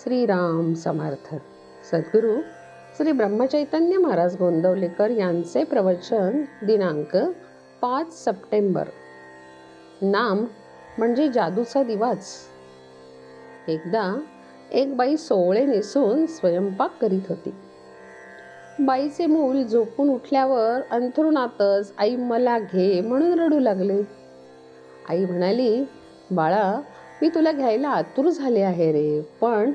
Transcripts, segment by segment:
श्रीराम समर्थ. सद्गुरू श्री ब्रह्मचैतन्य महाराज गोंदवलेकर यांचे प्रवचन दिनांक 5 सप्टेंबर. नाम म्हणजे जादूचा दिवाच. एकदा एक बाई सोवळे नेसून स्वयंपाक करीत होती. बाईचे मूल झोपून उठल्यावर अंथरुणातच आई मला घे म्हणून रडू लागले. आई म्हणाली, बाळा, मी तुला घ्यायला आतुर झाले आहे रे, पण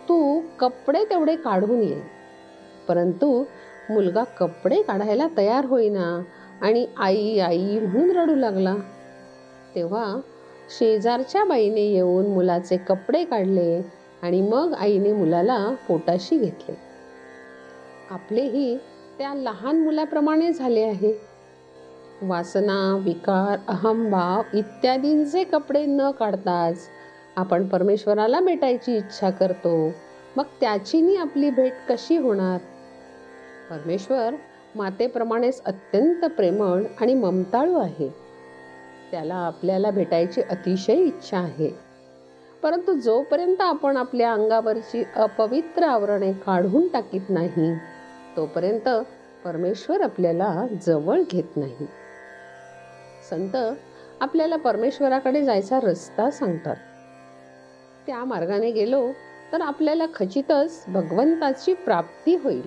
तू कपडे तेवढे काढून ये. परंतु मुलगा कपडे काढायला तयार होईना आणि आई आई म्हणून रडू लागला. तेव्हा शेजारच्या बाईने येऊन मुलाचे कपडे काढले आणि मग आईने मुलाला पोटाशी घेतले. आपलेही त्या लहान मुलाप्रमाणे झाले आहे. वासना, विकार, अहंभाव इत्यादींचे कपडे न काढताच आपण परमेश्वराला भेटायची इच्छा करतो. मग त्याचीनी आपली भेट कशी होणार? परमेश्वर मातेप्रमाणेच अत्यंत प्रेमळ आणि ममताळू आहे. त्याला आपल्याला भेटायची अतिशय इच्छा आहे. परंतु जोपर्यंत आपण आपल्या अंगावरची अपवित्र आवरणे काढून टाकीत नाही, तोपर्यंत परमेश्वर आपल्याला जवळ घेत नाही. संत आपल्याला परमेश्वराकडे जायचा रस्ता सांगतात. त्या मार्गाने गेलो तर आपल्याला खचितच भगवंताची प्राप्ती होईल.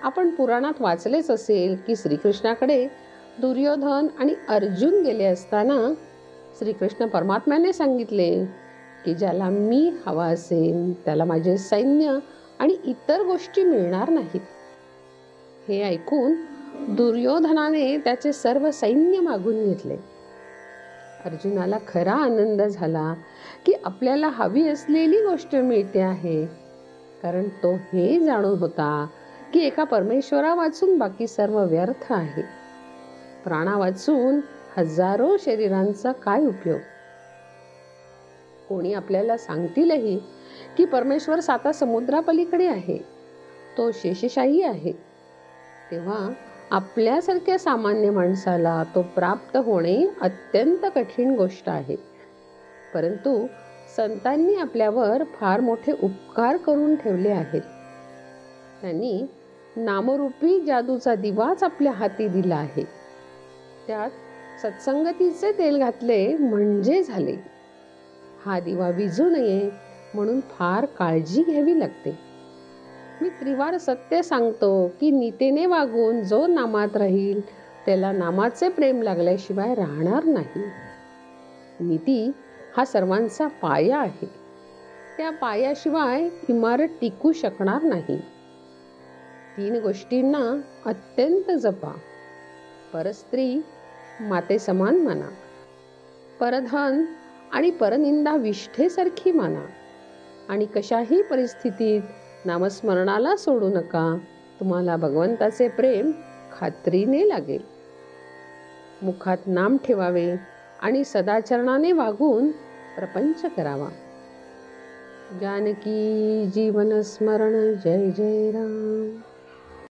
आपण पुराणात वाचलेच असेल की श्रीकृष्णाकडे दुर्योधन आणि अर्जुन गेले असताना श्रीकृष्ण परमात्म्याने सांगितले की ज्याला मी हवा असेल त्याला माझे सैन्य आणि इतर गोष्टी मिळणार नाहीत. हे ऐकून दुर्योधनाने त्याचे सर्व सैन्य मागून घेतले. अर्जुनाला खरा आनंद झाला की आपल्याला हवी असलेली गोष्ट मिळते आहे, कारण तो हे जाणून होता की एका परमेश्वरा वाचून बाकी सर्व व्यर्थ आहे. प्राणा वाचून हजारो शरीरांचा काय उपयोग? कोणी आपल्याला सांगतीलही की परमेश्वर 7 समुद्रापलीकडे आहे, तो शेषशाही आहे. तेव्हा आपल्यासारख्या सामान्य माणसाला तो प्राप्त होणे अत्यंत कठीण गोष्ट आहे. परंतु संतांनी आपल्यावर फार मोठे उपकार करून ठेवले आहेत. त्यांनी नामरूपी जादूचा दिवाच आपल्या हाती दिला आहे. त्यात सत्संगतीचे तेल घातले म्हणजे झाले. हा दिवा विझू नये म्हणून फार काळजी घ्यावी लागते. मी त्रिवार सत्य सांगतो की नीतीने वागून जो नामात राहील त्याला नामाचे प्रेम लागल्याशिवाय राहणार नाही. नीती हा सर्वांचा पाया आहे. त्या पायाशिवाय इमारत टिकू शकणार नाही. 3 गोष्टींना अत्यंत जपा. परस्त्री माते समान माना, परधन आणि परनिंदा विष्ठेसारखी माना, आणि कशाही परिस्थितीत नामस्मरणाला सोडू नका. तुम्हाला भगवंताचे प्रेम खात्रीने लागेल. मुखात नाम ठेवावे आणि सदाचरणाने वागून प्रपंच करावा. जानकी जीवन स्मरण. जय जय राम.